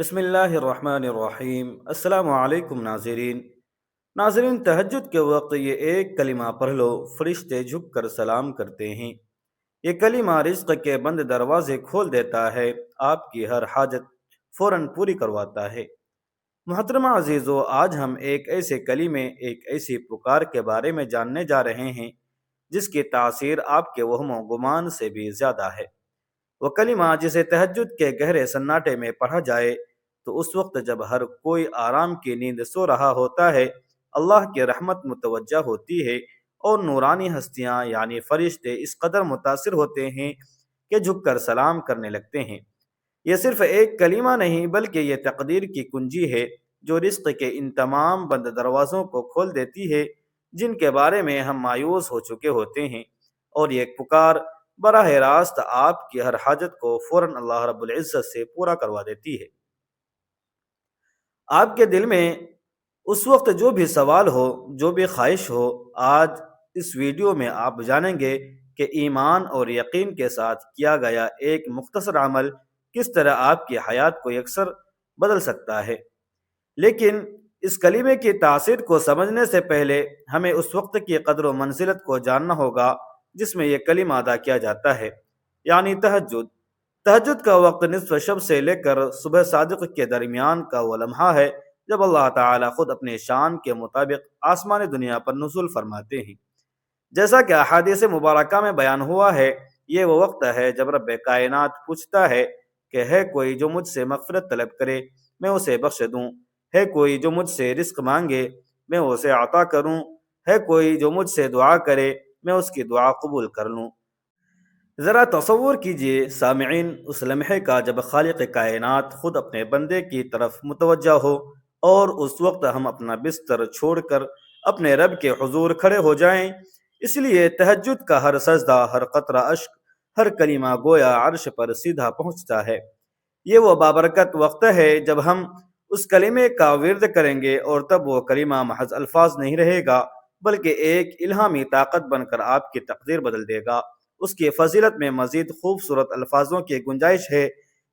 بسم اللہ الرحمن الرحیم۔ السلام علیکم ناظرین، تہجد کے وقت یہ ایک کلمہ پڑھ لو، فرشتے جھک کر سلام کرتے ہیں۔ یہ کلمہ رزق کے بند دروازے کھول دیتا ہے، آپ کی ہر حاجت فوراً پوری کرواتا ہے۔ محترمہ عزیزو، آج ہم ایک ایسے کلمے، ایک ایسی پکار کے بارے میں جاننے جا رہے ہیں جس کی تاثیر آپ کے وہم و گمان سے بھی زیادہ ہے۔ وہ کلمہ جسے تہجد کے گہرے سناٹے میں پڑھا جائے تو اس وقت جب ہر کوئی آرام کی نیند سو رہا ہوتا ہے، اللہ کی رحمت متوجہ ہوتی ہے اور نورانی ہستیاں یعنی فرشتے اس قدر متاثر ہوتے ہیں کہ جھک کر سلام کرنے لگتے ہیں۔ یہ صرف ایک کلمہ نہیں بلکہ یہ تقدیر کی کنجی ہے جو رزق کے ان تمام بند دروازوں کو کھول دیتی ہے جن کے بارے میں ہم مایوس ہو چکے ہوتے ہیں، اور یہ پکار براہ راست آپ کی ہر حاجت کو فوراً اللہ رب العزت سے پورا کروا دیتی ہے۔ آپ کے دل میں اس وقت جو بھی سوال ہو، جو بھی خواہش ہو، آج اس ویڈیو میں آپ جانیں گے کہ ایمان اور یقین کے ساتھ کیا گیا ایک مختصر عمل کس طرح آپ کی حیات کو یکسر بدل سکتا ہے۔ لیکن اس کلمے کی تاثیر کو سمجھنے سے پہلے ہمیں اس وقت کی قدر و منزلت کو جاننا ہوگا جس میں یہ کلمہ ادا کیا جاتا ہے، یعنی تہجد۔ تہجد کا وقت نصف شب سے لے کر صبح صادق کے درمیان کا وہ لمحہ ہے جب اللہ تعالی خود اپنے شان کے مطابق آسمان دنیا پر نزول فرماتے ہیں۔ جیسا کہ احادیث مبارکہ میں بیان ہوا ہے، یہ وہ وقت ہے جب رب کائنات پوچھتا ہے کہ ہے کوئی جو مجھ سے مغفرت طلب کرے، میں اسے بخش دوں، ہے کوئی جو مجھ سے رزق مانگے، میں اسے عطا کروں، ہے کوئی جو مجھ سے دعا کرے، میں اس کی دعا قبول کر لوں۔ ذرا تصور کیجئے سامعین اس لمحے کا جب خالق کائنات خود اپنے بندے کی طرف متوجہ ہو، اور اس وقت ہم اپنا بستر چھوڑ کر اپنے رب کے حضور کھڑے ہو جائیں۔ اس لیے تہجد کا ہر سجدہ، ہر قطرہ اشک، ہر کلمہ گویا عرش پر سیدھا پہنچتا ہے۔ یہ وہ بابرکت وقت ہے جب ہم اس کلمے کا ورد کریں گے، اور تب وہ کلمہ محض الفاظ نہیں رہے گا بلکہ ایک الہامی طاقت بن کر آپ کی تقدیر بدل دے گا۔ اس کی فضیلت میں مزید خوبصورت الفاظوں کی گنجائش ہے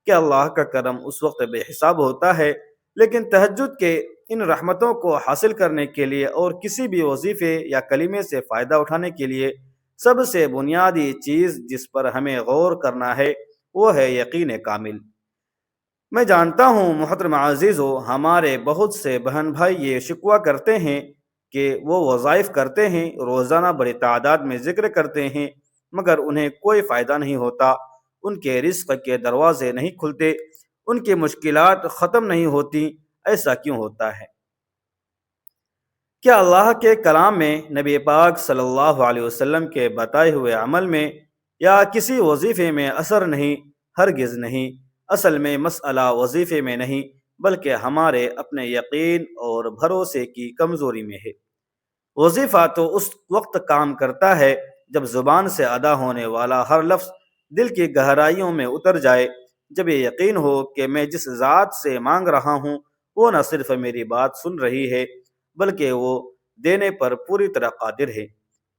کہ اللہ کا کرم اس وقت بے حساب ہوتا ہے، لیکن تہجد کے ان رحمتوں کو حاصل کرنے کے لیے اور کسی بھی وظیفے یا کلمے سے فائدہ اٹھانے کے لیے سب سے بنیادی چیز جس پر ہمیں غور کرنا ہے وہ ہے یقین کامل۔ میں جانتا ہوں محترم عزیزو، ہمارے بہت سے بہن بھائی یہ شکوہ کرتے ہیں کہ وہ وظائف کرتے ہیں، روزانہ بڑی تعداد میں ذکر کرتے ہیں، مگر انہیں کوئی فائدہ نہیں ہوتا، ان کے رزق کے دروازے نہیں کھلتے، ان کی مشکلات ختم نہیں ہوتی۔ ایسا کیوں ہوتا ہے؟ کیا اللہ کے کلام میں، نبی پاک صلی اللہ علیہ وسلم کے بتائے ہوئے عمل میں یا کسی وظیفے میں اثر نہیں؟ ہرگز نہیں۔ اصل میں مسئلہ وظیفے میں نہیں بلکہ ہمارے اپنے یقین اور بھروسے کی کمزوری میں ہے۔ وظیفہ تو اس وقت کام کرتا ہے جب زبان سے ادا ہونے والا ہر لفظ دل کی گہرائیوں میں اتر جائے، جب یہ یقین ہو کہ میں جس ذات سے مانگ رہا ہوں وہ نہ صرف میری بات سن رہی ہے بلکہ وہ دینے پر پوری طرح قادر ہے۔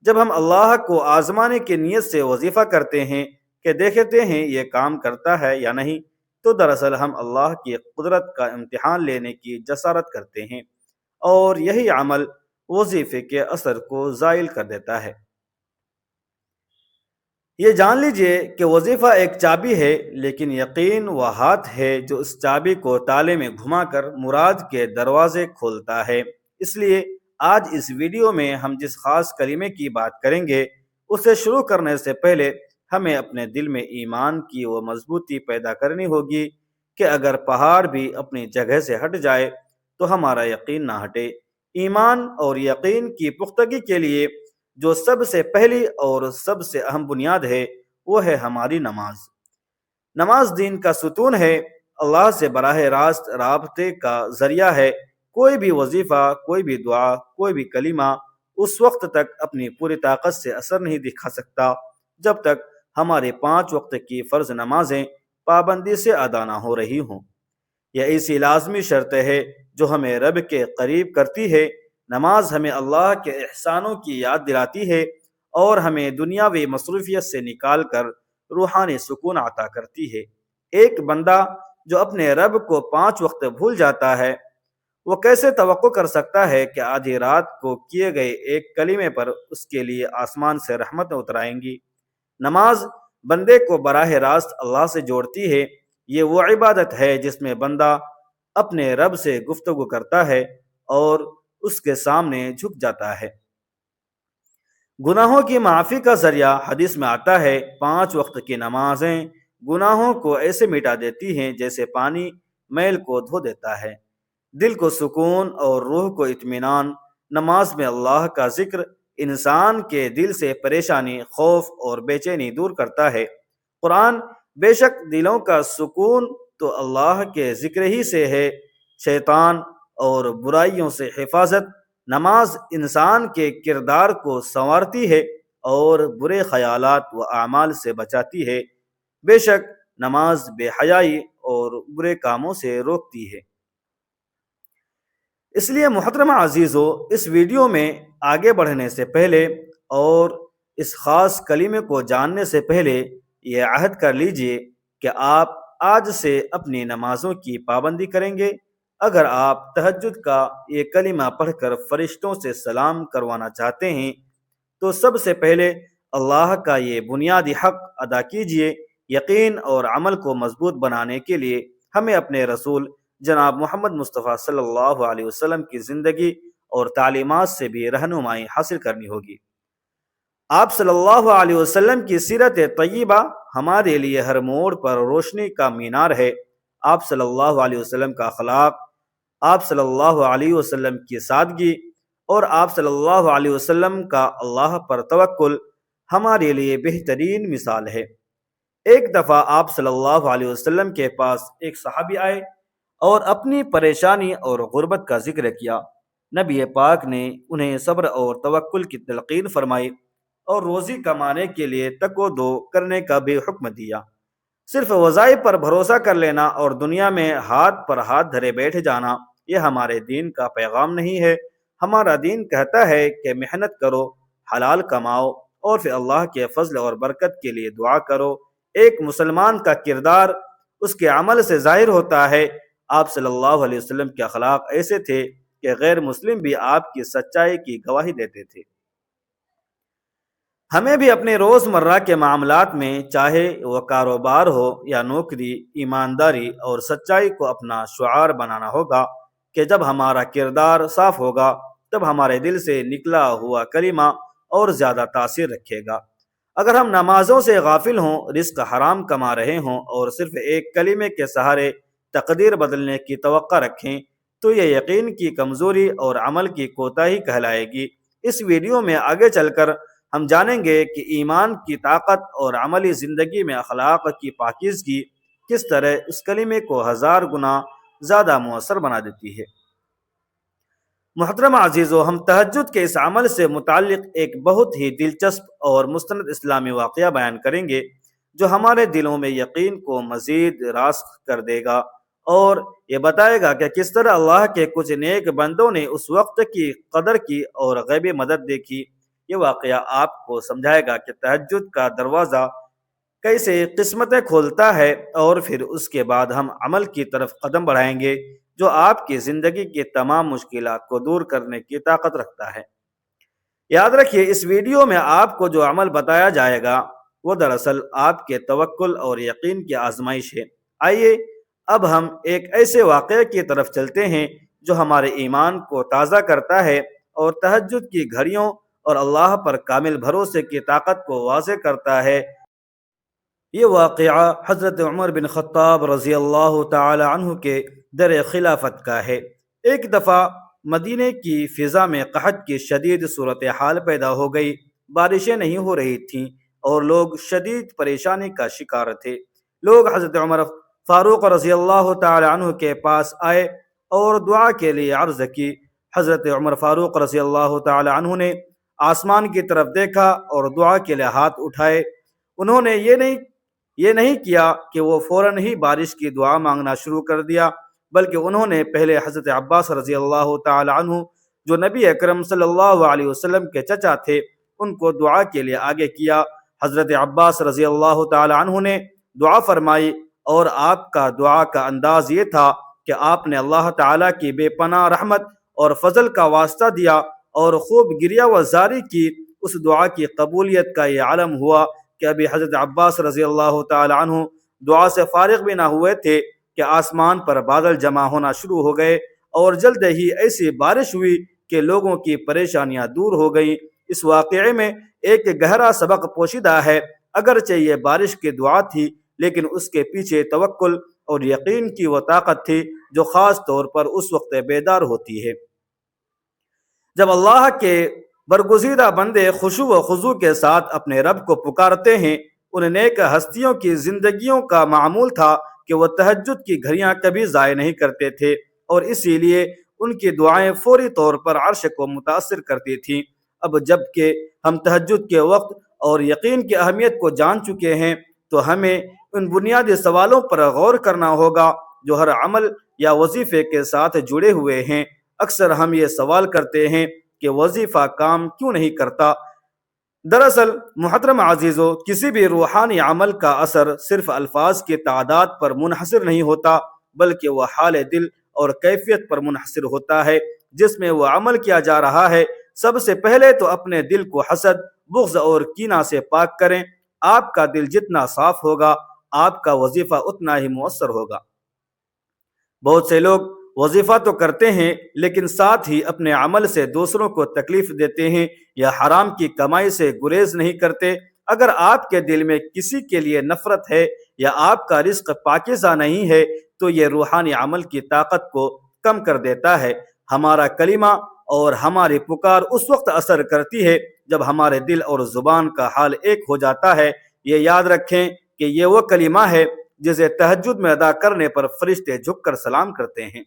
جب ہم اللہ کو آزمانے کی نیت سے وظیفہ کرتے ہیں کہ دیکھتے ہیں یہ کام کرتا ہے یا نہیں، تو دراصل ہم اللہ کی قدرت کا امتحان لینے کی جسارت کرتے ہیں، اور یہی عمل وظیفے کے اثر کو زائل کر دیتا ہے۔ یہ جان لیجئے کہ وظیفہ ایک چابی ہے، لیکن یقین وہ ہاتھ ہے جو اس چابی کو تالے میں گھما کر مراد کے دروازے کھولتا ہے۔ اس لیے آج اس ویڈیو میں ہم جس خاص کلمے کی بات کریں گے، اسے شروع کرنے سے پہلے ہمیں اپنے دل میں ایمان کی وہ مضبوطی پیدا کرنی ہوگی کہ اگر پہاڑ بھی اپنی جگہ سے ہٹ جائے تو ہمارا یقین نہ ہٹے۔ ایمان اور یقین کی پختگی کے لیے جو سب سے پہلی اور سب سے اہم بنیاد ہے وہ ہے ہماری نماز۔ نماز دین کا ستون ہے، اللہ سے براہ راست رابطے کا ذریعہ ہے۔ کوئی بھی وظیفہ، کوئی بھی دعا، کوئی بھی کلمہ اس وقت تک اپنی پوری طاقت سے اثر نہیں دکھا سکتا جب تک ہماری 5 وقت کی فرض نمازیں پابندی سے ادا نہ ہو رہی ہوں۔ یہ ایسی لازمی شرط ہے جو ہمیں رب کے قریب کرتی ہے۔ نماز ہمیں اللہ کے احسانوں کی یاد دلاتی ہے اور ہمیں دنیاوی مصروفیت سے نکال کر روحانی سکون عطا کرتی ہے۔ ایک بندہ جو اپنے رب کو 5 وقت بھول جاتا ہے، وہ کیسے توقع کر سکتا ہے کہ آدھی رات کو کیے گئے ایک کلمے پر اس کے لیے آسمان سے رحمتیں اترائیں گی؟ نماز بندے کو براہ راست اللہ سے جوڑتی ہے۔ یہ وہ عبادت ہے جس میں بندہ اپنے رب سے گفتگو کرتا ہے اور اس کے سامنے جھک جاتا ہے۔ گناہوں کی معافی کا ذریعہ حدیث میں آتا ہے، 5 وقت کی نمازیں گناہوں کو ایسے مٹا دیتی ہیں جیسے پانی میل کو دھو دیتا ہے۔ دل کو سکون اور روح کو اطمینان۔ نماز میں اللہ کا ذکر انسان کے دل سے پریشانی، خوف اور بے چینی دور کرتا ہے۔ قرآن بے شک دلوں کا سکون تو اللہ کے ذکر ہی سے ہے، شیطان اور برائیوں سے حفاظت۔ نماز انسان کے کردار کو سنوارتی ہے اور برے خیالات و اعمال سے بچاتی ہے۔ بے شک نماز بے حیائی اور برے کاموں سے روکتی ہے۔ اس لیے محترمہ عزیزو، اس ویڈیو میں آگے بڑھنے سے پہلے اور اس خاص کلمے کو جاننے سے پہلے یہ عہد کر لیجئے کہ آپ آج سے اپنی نمازوں کی پابندی کریں گے۔ اگر آپ تہجد کا یہ کلمہ پڑھ کر فرشتوں سے سلام کروانا چاہتے ہیں تو سب سے پہلے اللہ کا یہ بنیادی حق ادا کیجئے۔ یقین اور عمل کو مضبوط بنانے کے لیے ہمیں اپنے رسول جناب محمد مصطفیٰ صلی اللہ علیہ وسلم کی زندگی اور تعلیمات سے بھی رہنمائی حاصل کرنی ہوگی۔ آپ صلی اللہ علیہ وسلم کی سیرت طیبہ ہمارے لیے ہر موڑ پر روشنی کا مینار ہے۔ آپ صلی اللہ علیہ وسلم کا اخلاق، آپ صلی اللہ علیہ وسلم کی سادگی اور آپ صلی اللہ علیہ وسلم کا اللہ پر توکل ہمارے لیے بہترین مثال ہے۔ ایک دفعہ آپ صلی اللہ علیہ وسلم کے پاس ایک صحابی آئے اور اپنی پریشانی اور غربت کا ذکر کیا۔ نبی پاک نے انہیں صبر اور توکل کی تلقین فرمائی اور روزی کمانے کے لیے تک و دو کرنے کا بھی حکم دیا۔ صرف وظائف پر بھروسہ کر لینا اور دنیا میں ہاتھ پر ہاتھ دھرے بیٹھ جانا یہ ہمارے دین کا پیغام نہیں ہے۔ ہمارا دین کہتا ہے کہ محنت کرو، حلال کماؤ اور پھر اللہ کے فضل اور برکت کے لیے دعا کرو۔ ایک مسلمان کا کردار اس کے عمل سے ظاہر ہوتا ہے۔ آپ صلی اللہ علیہ وسلم کے اخلاق ایسے تھے کہ غیر مسلم بھی آپ کی سچائی کی گواہی دیتے تھے۔ ہمیں بھی اپنے روزمرہ کے معاملات میں، چاہے وہ کاروبار ہو یا نوکری، ایمانداری اور سچائی کو اپنا شعار بنانا ہوگا کہ جب ہمارا کردار صاف ہوگا تب ہمارے دل سے نکلا ہوا کلمہ اور زیادہ تاثیر رکھے گا۔ اگر ہم نمازوں سے غافل ہوں، رزق حرام کما رہے ہوں اور صرف ایک کلمے کے سہارے تقدیر بدلنے کی توقع رکھیں تو یہ یقین کی کمزوری اور عمل کی کوتاہی کہلائے گی۔ اس ویڈیو میں آگے چل کر ہم جانیں گے کہ ایمان کی طاقت اور عملی زندگی میں اخلاق کی پاکیزگی کس طرح اس کلمے کو 1000 گنا زیادہ مؤثر بنا دیتی ہے۔ محترم عزیزو، ہم تہجد کے اس عمل سے متعلق ایک بہت ہی دلچسپ اور مستند اسلامی واقعہ بیان کریں گے جو ہمارے دلوں میں یقین کو مزید راسخ کر دے گا اور یہ بتائے گا کہ کس طرح اللہ کے کچھ نیک بندوں نے اس وقت کی قدر کی اور غیبی مدد دیکھی۔ یہ واقعہ آپ کو سمجھائے گا کہ تہجد کا دروازہ کیسے قسمتیں کھولتا ہے اور پھر اس کے بعد ہم عمل کی طرف قدم بڑھائیں گے جو آپ کی زندگی کی تمام مشکلات کو دور کرنے کی طاقت رکھتا ہے۔ یاد رکھیے، اس ویڈیو میں آپ کو جو عمل بتایا جائے گا وہ دراصل آپ کے توکل اور یقین کی آزمائش ہے۔ آئیے اب ہم ایک ایسے واقعے کی طرف چلتے ہیں جو ہمارے ایمان کو تازہ کرتا ہے اور تہجد کی گھڑیوں اور اللہ پر کامل بھروسے کی طاقت کو واضح کرتا ہے۔ یہ واقعہ حضرت عمر بن خطاب رضی اللہ تعالی عنہ کے در خلافت کا ہے۔ ایک دفعہ مدینے کی فضا میں قحط کی شدید صورتحال پیدا ہو گئی۔ بارشیں نہیں ہو رہی تھیں اور لوگ شدید پریشانی کا شکار تھے۔ لوگ حضرت عمر فاروق رضی اللہ تعالی عنہ کے پاس آئے اور دعا کے لیے عرض کی۔ حضرت عمر فاروق رضی اللہ تعالی عنہ نے آسمان کی طرف دیکھا اور دعا کے لیے ہاتھ اٹھائے۔ انہوں نے یہ نہیں کیا کہ وہ فوراً ہی بارش کی دعا مانگنا شروع کر دیا، بلکہ انہوں نے پہلے حضرت عباس رضی اللہ تعالی عنہ جو نبی اکرم صلی اللہ علیہ وسلم کے چچا تھے ان کو دعا کے لیے آگے کیا۔ حضرت عباس رضی اللہ تعالی عنہ نے دعا فرمائی اور آپ کا دعا کا انداز یہ تھا کہ آپ نے اللہ تعالیٰ کی بے پناہ رحمت اور فضل کا واسطہ دیا اور خوب گریہ و زاری کی۔ اس دعا کی قبولیت کا یہ علم ہوا کہ ابھی حضرت عباس رضی اللہ تعالی عنہ دعا سے فارغ بھی نہ ہوئے تھے کہ آسمان پر بادل جمع ہونا شروع ہو گئے اور جلد ہی ایسی بارش ہوئی کہ لوگوں کی پریشانیاں دور ہو گئیں۔ اس واقعے میں ایک گہرا سبق پوشیدہ ہے۔ اگرچہ یہ بارش کی دعا تھی، لیکن اس کے پیچھے توکل اور یقین کی وہ طاقت تھی جو خاص طور پر اس وقت بیدار ہوتی ہے جب اللہ کے برگزیدہ بندے خشوع و خضوع کے ساتھ اپنے رب کو پکارتے ہیں۔ ان نیک ہستیوں کی زندگیوں کا معمول تھا کہ وہ تہجد کی گھڑیاں کبھی ضائع نہیں کرتے تھے، اور اسی لیے ان کی دعائیں فوری طور پر عرش کو متاثر کرتی تھیں۔ اب جب کہ ہم تہجد کے وقت اور یقین کی اہمیت کو جان چکے ہیں، تو ہمیں ان بنیادی سوالوں پر غور کرنا ہوگا جو ہر عمل یا وظیفے کے ساتھ جڑے ہوئے ہیں۔ اکثر ہم یہ سوال کرتے ہیں کہ وظیفہ کام کیوں نہیں کرتا؟ دراصل محترم عزیزو، کسی بھی روحانی عمل کا اثر صرف الفاظ کی تعداد پر منحصر نہیں ہوتا، بلکہ وہ حال دل اور کیفیت پر منحصر ہوتا ہے جس میں وہ عمل کیا جا رہا ہے۔ سب سے پہلے تو اپنے دل کو حسد، بغض اور کینہ سے پاک کریں۔ آپ کا دل جتنا صاف ہوگا، آپ کا وظیفہ اتنا ہی مؤثر ہوگا۔ بہت سے لوگ وظیفہ تو کرتے ہیں، لیکن ساتھ ہی اپنے عمل سے دوسروں کو تکلیف دیتے ہیں یا حرام کی کمائی سے گریز نہیں کرتے۔ اگر آپ کے دل میں کسی کے لیے نفرت ہے یا آپ کا رزق پاکیزہ نہیں ہے، تو یہ روحانی عمل کی طاقت کو کم کر دیتا ہے۔ ہمارا کلمہ اور ہماری پکار اس وقت اثر کرتی ہے جب ہمارے دل اور زبان کا حال ایک ہو جاتا ہے۔ یہ یاد رکھیں کہ یہ وہ کلمہ ہے جسے تہجد میں ادا کرنے پر فرشتے جھک کر سلام کرتے ہیں۔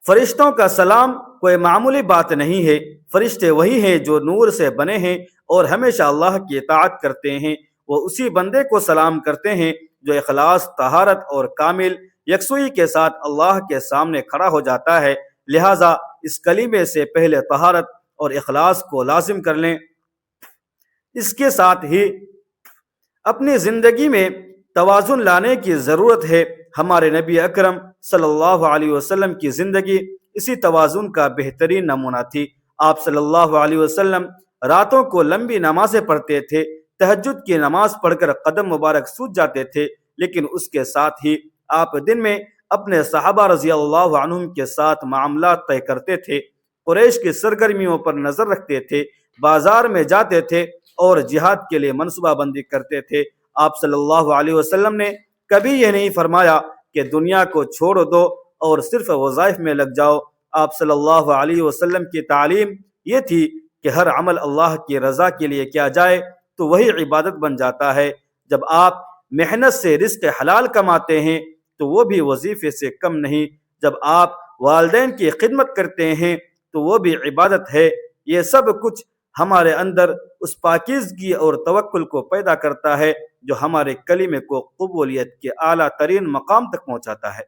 فرشتوں کا سلام کوئی معمولی بات نہیں ہے۔ فرشتے وہی ہیں جو نور سے بنے ہیں اور ہمیشہ اللہ کی اطاعت کرتے ہیں۔ وہ اسی بندے کو سلام کرتے ہیں جو اخلاص، طہارت اور کامل یکسوئی کے ساتھ اللہ کے سامنے کھڑا ہو جاتا ہے۔ لہٰذا اس کلمے سے پہلے طہارت اور اخلاص کو لازم کر لیں۔ اس کے ساتھ ہی اپنی زندگی میں توازن لانے کی ضرورت ہے۔ ہمارے نبی اکرم صلی اللہ علیہ وسلم کی زندگی اسی توازن کا بہترین نمونہ تھی۔ آپ صلی اللہ علیہ وسلم راتوں کو لمبی نمازیں پڑھتے تھے۔ تہجد کی نماز پڑھ کر قدم مبارک سوج جاتے تھے، لیکن اس کے ساتھ ہی آپ دن میں اپنے صحابہ رضی اللہ عنہم کے ساتھ معاملات طے کرتے تھے، قریش کی سرگرمیوں پر نظر رکھتے تھے، بازار میں جاتے تھے اور جہاد کے لیے منصوبہ بندی کرتے تھے۔ آپ صلی اللہ علیہ وسلم نے کبھی یہ نہیں فرمایا کہ دنیا کو چھوڑ دو اور صرف وظائف میں لگ جاؤ۔ آپ صلی اللہ علیہ وسلم کی تعلیم یہ تھی کہ ہر عمل اللہ کی رضا کے لیے کیا جائے تو وہی عبادت بن جاتا ہے۔ جب آپ محنت سے رزق حلال کماتے ہیں تو وہ بھی وظیفے سے کم نہیں۔ جب آپ والدین کی خدمت کرتے ہیں تو وہ بھی عبادت ہے۔ یہ سب کچھ ہمارے اندر اس پاکیزگی اور توکل کو پیدا کرتا ہے جو ہمارے کلمے کو قبولیت کے اعلیٰ ترین مقام تک پہنچاتا ہے۔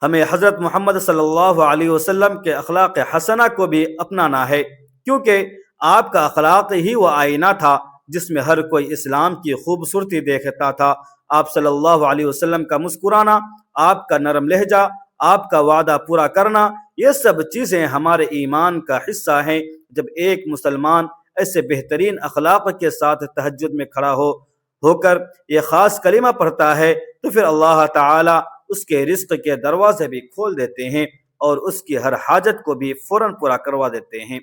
ہمیں حضرت محمد صلی اللہ علیہ وسلم کے اخلاق حسنہ کو بھی اپنانا ہے، کیونکہ آپ کا اخلاق ہی وہ آئینہ تھا جس میں ہر کوئی اسلام کی خوبصورتی دیکھتا تھا۔ آپ صلی اللہ علیہ وسلم کا مسکرانا، آپ کا نرم لہجہ، آپ کا وعدہ پورا کرنا، یہ سب چیزیں ہمارے ایمان کا حصہ ہیں۔ جب ایک مسلمان ایسے بہترین اخلاق کے ساتھ تہجد میں کھڑا ہو کر یہ خاص کلمہ پڑھتا ہے تو پھر اللہ تعالی اس کے رزق کے دروازے بھی کھول دیتے ہیں اور اس کی ہر حاجت کو بھی فوراً پورا کروا دیتے ہیں۔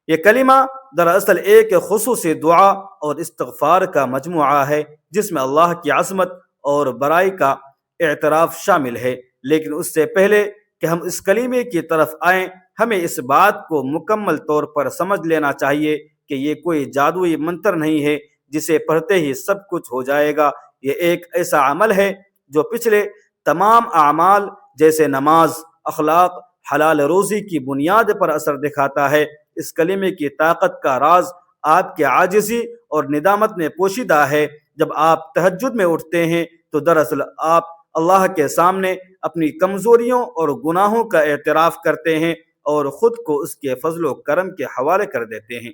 یہ کلمہ دراصل ایک خصوصی دعا اور استغفار کا مجموعہ ہے جس میں اللہ کی عظمت اور بڑائی کا اعتراف شامل ہے۔ لیکن اس سے پہلے کہ ہم اس کلمے کی طرف آئیں، ہمیں اس بات کو مکمل طور پر سمجھ لینا چاہیے کہ یہ کوئی جادوئی منتر نہیں ہے جسے پڑھتے ہی سب کچھ ہو جائے گا۔ یہ ایک ایسا عمل ہے جو پچھلے تمام اعمال جیسے نماز، اخلاق، حلال روزی کی بنیاد پر اثر دکھاتا ہے۔ اس کلمے کی طاقت کا راز آپ کے عاجزی اور ندامت میں پوشیدہ ہے۔ جب آپ تہجد میں اٹھتے ہیں تو دراصل آپ اللہ کے سامنے اپنی کمزوریوں اور گناہوں کا اعتراف کرتے ہیں اور خود کو اس کے فضل و کرم کے حوالے کر دیتے ہیں۔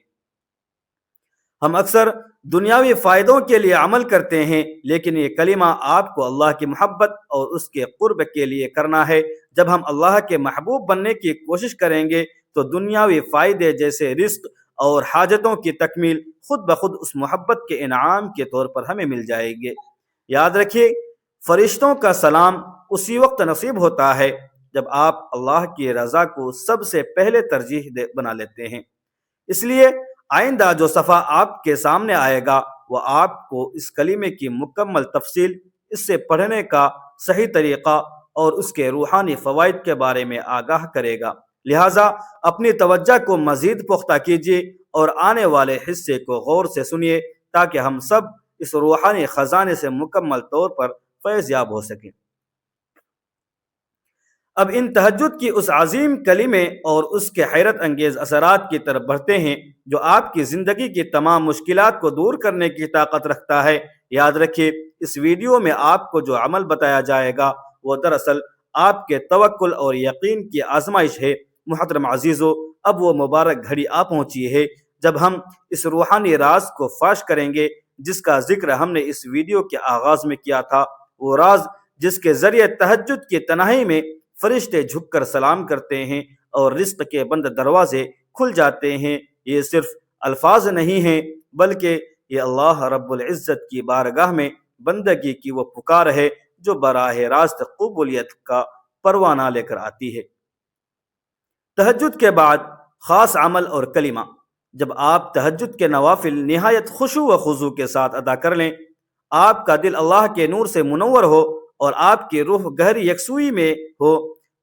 ہم اکثر دنیاوی فائدوں کے لیے عمل کرتے ہیں، لیکن یہ کلمہ آپ کو اللہ کی محبت اور اس کے قرب کے لیے کرنا ہے۔ جب ہم اللہ کے محبوب بننے کی کوشش کریں گے تو دنیاوی فائدے جیسے رزق اور حاجتوں کی تکمیل خود بخود اس محبت کے انعام کے طور پر ہمیں مل جائے گے۔ یاد رکھیے، فرشتوں کا سلام اسی وقت نصیب ہوتا ہے جب آپ اللہ کی رضا کو سب سے پہلے ترجیح بنا لیتے ہیں۔ اس لیے آئندہ جو صفحہ آپ کے سامنے آئے گا وہ آپ کو اس کلمے کی مکمل تفصیل، اس سے پڑھنے کا صحیح طریقہ اور اس کے روحانی فوائد کے بارے میں آگاہ کرے گا۔ لہٰذا اپنی توجہ کو مزید پختہ کیجیے اور آنے والے حصے کو غور سے سنیے تاکہ ہم سب اس روحانی خزانے سے مکمل طور پر فیض یاب ہو سکیں۔ اب ان تہجد کی اس عظیم کلمے اور اس کے حیرت انگیز اثرات کی طرف بڑھتے ہیں جو آپ کی زندگی کی تمام مشکلات کو دور کرنے کی طاقت رکھتا ہے۔ یاد رکھیے، اس ویڈیو میں آپ کو جو عمل بتایا جائے گا وہ دراصل آپ کے توکل اور یقین کی آزمائش ہے۔ محترم عزیزو، اب وہ مبارک گھڑی آ پہنچی ہے جب ہم اس روحانی راز کو فاش کریں گے جس کا ذکر ہم نے اس ویڈیو کے آغاز میں کیا تھا۔ وہ راز جس کے ذریعے تہجد کی تنہائی میں فرشتے جھک کر سلام کرتے ہیں اور رزق کے بند دروازے کھل جاتے ہیں، یہ صرف الفاظ نہیں ہیں بلکہ یہ اللہ رب العزت کی بارگاہ میں بندگی کی وہ پکار ہے جو براہ راست قبولیت کا پروانہ لے کر آتی ہے۔ تہجد کے بعد خاص عمل اور کلمہ۔ جب آپ تہجد کے نوافل نہایت خشوع و خضوع کے ساتھ ادا کر لیں، آپ کا دل اللہ کے نور سے منور ہو اور آپ کی روح گہری یکسوئی میں ہو،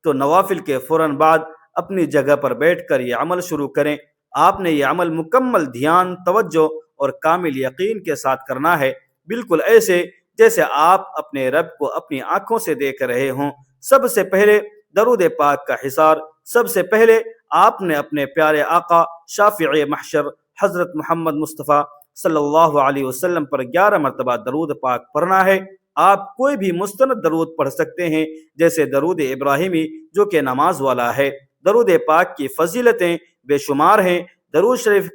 تو نوافل کے فوراً بعد اپنی جگہ پر بیٹھ کر یہ عمل شروع کریں۔ آپ نے یہ عمل مکمل دھیان، توجہ اور کامل یقین کے ساتھ کرنا ہے، بالکل ایسے جیسے آپ اپنے رب کو اپنی آنکھوں سے دیکھ رہے ہوں۔ سب سے پہلے درود پاک کا حصار۔ سب سے پہلے آپ نے اپنے پیارے آقا شافع محشر حضرت محمد مصطفیٰ صلی اللہ علیہ وسلم پر 11 مرتبہ درود پاک پڑھنا ہے۔ آپ کوئی بھی مستند درود پڑھ سکتے ہیں جیسے درود ابراہیمی جو کہ نماز والا ہے۔ درود پاک کی فضیلتیں بے شمار ہیں۔ درود شریف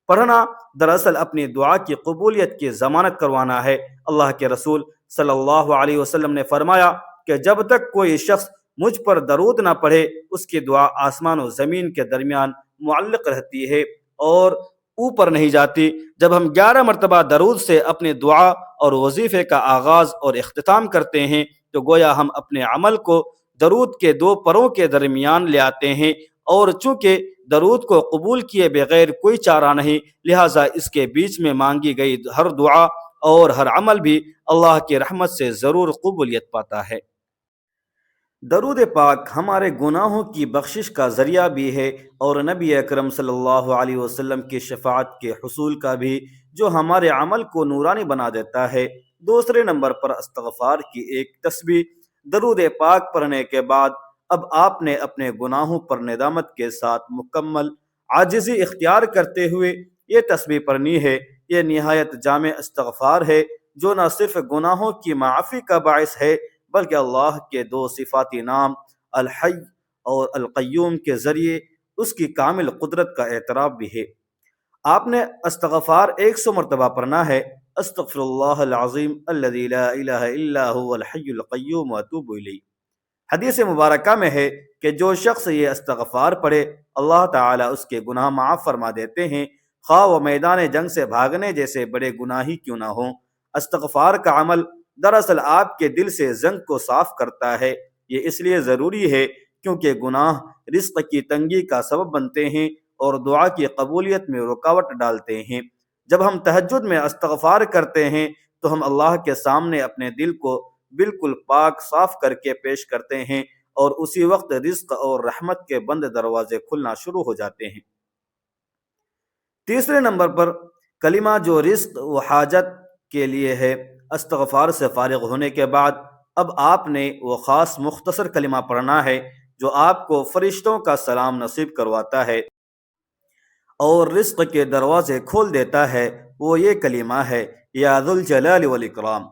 پڑھنا دراصل اپنی دعا کی قبولیت کی ضمانت کروانا ہے۔ اللہ کے رسول صلی اللہ علیہ وسلم نے فرمایا کہ جب تک کوئی شخص مجھ پر درود نہ پڑھے اس کی دعا آسمان و زمین کے درمیان معلق رہتی ہے اور اوپر نہیں جاتی۔ جب ہم 11 مرتبہ درود سے اپنی دعا اور وظیفے کا آغاز اور اختتام کرتے ہیں تو گویا ہم اپنے عمل کو درود کے 2 پروں کے درمیان لے آتے ہیں، اور چونکہ درود کو قبول کیے بغیر کوئی چارہ نہیں، لہٰذا اس کے بیچ میں مانگی گئی ہر دعا اور ہر عمل بھی اللہ کی رحمت سے ضرور قبولیت پاتا ہے۔ درود پاک ہمارے گناہوں کی بخشش کا ذریعہ بھی ہے اور نبی اکرم صلی اللہ علیہ وسلم کی شفاعت کے حصول کا بھی، جو ہمارے عمل کو نورانی بنا دیتا ہے۔ دوسرے نمبر پر استغفار کی ایک تسبیح۔ درود پاک پڑھنے کے بعد اب آپ نے اپنے گناہوں پر ندامت کے ساتھ مکمل عاجزی اختیار کرتے ہوئے یہ تسبیح پڑھنی ہے۔ یہ نہایت جامع استغفار ہے جو نہ صرف گناہوں کی معافی کا باعث ہے بلکہ اللہ کے 2 صفاتی نام الحی اور القیوم کے ذریعے اس کی کامل قدرت کا اعتراف بھی ہے۔ آپ نے استغفار 100 مرتبہ پڑھنا ہے۔ استغفر اللہ العظیم الذی لا الہ الا هو الحی القیوم واتوب الیہ۔ حدیث مبارکہ میں ہے کہ جو شخص یہ استغفار پڑھے اللہ تعالیٰ اس کے گناہ معاف فرما دیتے ہیں، خواہ وہ میدان جنگ سے بھاگنے جیسے بڑے گناہ ہی کیوں نہ ہوں۔ استغفار کا عمل دراصل آپ کے دل سے زنگ کو صاف کرتا ہے۔ یہ اس لیے ضروری ہے کیونکہ گناہ رزق کی تنگی کا سبب بنتے ہیں اور دعا کی قبولیت میں رکاوٹ ڈالتے ہیں۔ جب ہم تہجد میں استغفار کرتے ہیں تو ہم اللہ کے سامنے اپنے دل کو بالکل پاک صاف کر کے پیش کرتے ہیں اور اسی وقت رزق اور رحمت کے بند دروازے کھلنا شروع ہو جاتے ہیں۔ تیسرے نمبر پر کلمہ جو رزق و حاجت کے لیے ہے۔ استغفار سے فارغ ہونے کے بعد اب آپ نے وہ خاص مختصر کلمہ پڑھنا ہے جو آپ کو فرشتوں کا سلام نصیب کرواتا ہے اور رزق کے دروازے کھول دیتا ہے۔ وہ یہ کلمہ ہے، یا ذو الجلال والاکرام۔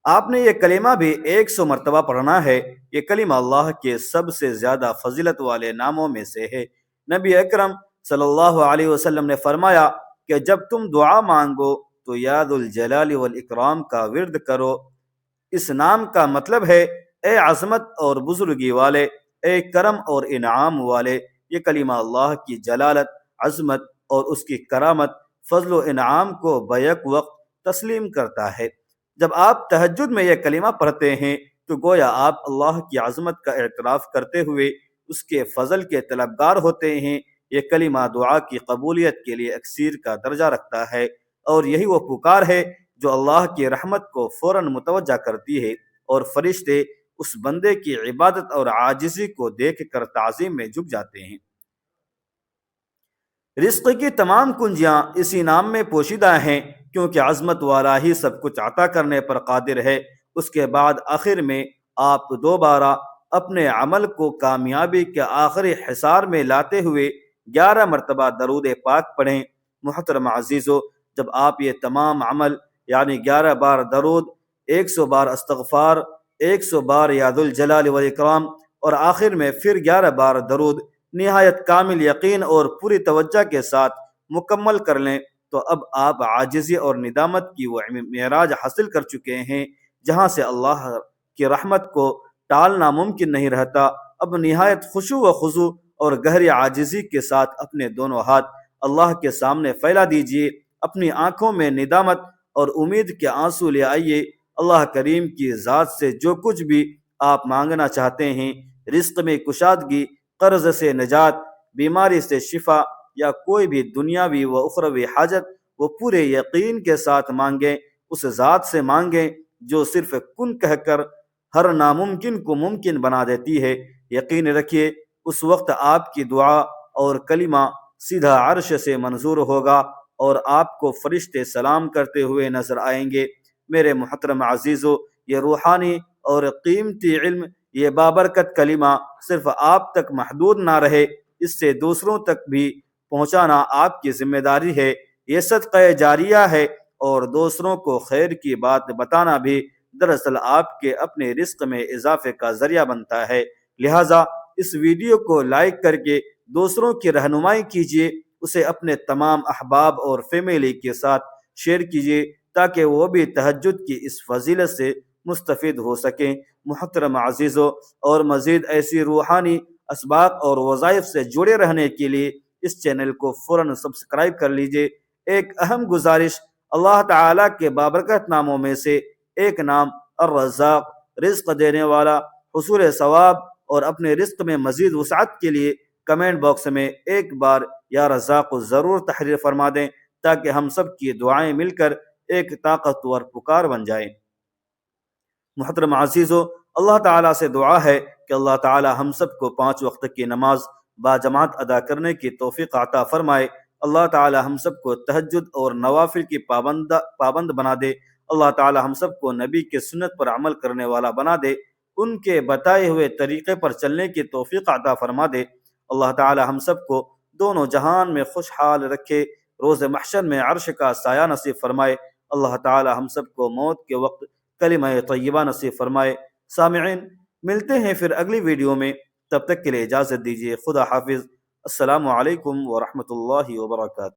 آپ نے یہ کلمہ بھی 100 مرتبہ پڑھنا ہے۔ یہ کلمہ اللہ کے سب سے زیادہ فضیلت والے ناموں میں سے ہے۔ نبی اکرم صلی اللہ علیہ وسلم نے فرمایا کہ جب تم دعا مانگو تو یاد الجلال والاکرام کا ورد کرو۔ اس نام کا مطلب ہے اے عظمت اور بزرگی والے، اے کرم اور انعام والے۔ یہ کلمہ اللہ کی جلالت، عظمت اور اس کی کرامت، فضل و انعام کو بیک وقت تسلیم کرتا ہے۔ جب آپ تہجد میں یہ کلمہ پڑھتے ہیں تو گویا آپ اللہ کی عظمت کا اعتراف کرتے ہوئے اس کے فضل کے طلبگار ہوتے ہیں۔ یہ کلمہ دعا کی قبولیت کے لیے اکسیر کا درجہ رکھتا ہے، اور یہی وہ پکار ہے جو اللہ کی رحمت کو فوراً متوجہ کرتی ہے، اور فرشتے اس بندے کی عبادت اور عاجزی کو دیکھ کر تعظیم میں جھک جاتے ہیں۔ رزق کی تمام کنجیاں اسی نام میں پوشیدہ ہیں، کیونکہ عظمت والا ہی سب کچھ عطا کرنے پر قادر ہے۔ اس کے بعد آخر میں آپ دوبارہ اپنے عمل کو کامیابی کے آخری حصار میں لاتے ہوئے 11 مرتبہ درود پاک پڑھیں۔ محترم عزیزو، جب آپ یہ تمام عمل یعنی 11 بار درود، 100 بار استغفار، 100 بار یاد الجلال والاکرام اور آخر میں پھر 11 بار درود نہایت کامل یقین اور پوری توجہ کے ساتھ مکمل کر لیں تو اب آپ عاجزی اور ندامت کی وہ معراج حاصل کر چکے ہیں جہاں سے اللہ کی رحمت کو ٹالنا ممکن نہیں رہتا۔ اب نہایت خشوع و خضوع اور گہری عاجزی کے ساتھ اپنے دونوں ہاتھ اللہ کے سامنے پھیلا دیجیے، اپنی آنکھوں میں ندامت اور امید کے آنسو لے آئیے۔ اللہ کریم کی ذات سے جو کچھ بھی آپ مانگنا چاہتے ہیں، رزق میں کشادگی، قرض سے نجات، بیماری سے شفا یا کوئی بھی دنیاوی و اخروی حاجت، وہ پورے یقین کے ساتھ مانگیں۔ اس ذات سے مانگیں جو صرف کن کہہ کر ہر ناممکن کو ممکن بنا دیتی ہے۔ یقین رکھیے اس وقت آپ کی دعا اور کلمہ سیدھا عرش سے منظور ہوگا اور آپ کو فرشتے سلام کرتے ہوئے نظر آئیں گے۔ میرے محترم عزیزو، یہ روحانی اور قیمتی علم، یہ بابرکت کلمہ صرف آپ تک محدود نہ رہے، اس سے دوسروں تک بھی پہنچانا آپ کی ذمہ داری ہے۔ یہ صدقہ جاریہ ہے، اور دوسروں کو خیر کی بات بتانا بھی دراصل آپ کے اپنے رزق میں اضافے کا ذریعہ بنتا ہے۔ لہٰذا اس ویڈیو کو لائک کر کے دوسروں کی رہنمائی کیجیے، اسے اپنے تمام احباب اور فیملی کے ساتھ شیئر کیجیے تاکہ وہ بھی تہجد کی اس فضیلت سے مستفید ہو سکیں۔ محترم عزیزو، اور مزید ایسی روحانی اسباق اور وظائف سے جڑے رہنے کے لیے اس چینل کو فوراً سبسکرائب کر لیجیے۔ ایک اہم گزارش، اللہ تعالیٰ کے بابرکت ناموں میں سے ایک نام الرزاق، رزق دینے والا، حصول ثواب، اور اپنے رزق میں مزید وسعت کے لیے کمنٹ باکس میں ایک بار یا رزاق ضرور تحریر فرما دیں تاکہ ہم سب کی دعائیں مل کر ایک طاقتور پکار بن جائیں۔ محترم عزیزو، اللہ تعالیٰ سے دعا ہے کہ اللہ تعالیٰ ہم سب کو 5 وقت کی نماز باجماعت ادا کرنے کی توفیق عطا فرمائے۔ اللہ تعالیٰ ہم سب کو تہجد اور نوافل کی پابند بنا دے۔ اللہ تعالیٰ ہم سب کو نبی کے سنت پر عمل کرنے والا بنا دے، ان کے بتائے ہوئے طریقے پر چلنے کی توفیق عطا فرما دے۔ اللہ تعالیٰ ہم سب کو دونوں جہان میں خوشحال رکھے، روز محشر میں عرش کا سایہ نصیب فرمائے۔ اللہ تعالیٰ ہم سب کو موت کے وقت کلمہ طیبہ نصیب فرمائے۔ سامعین، ملتے ہیں پھر اگلی ویڈیو میں، تب تک کے لیے اجازت دیجیے۔ خدا حافظ۔ السلام علیکم ورحمۃ اللہ وبرکاتہ۔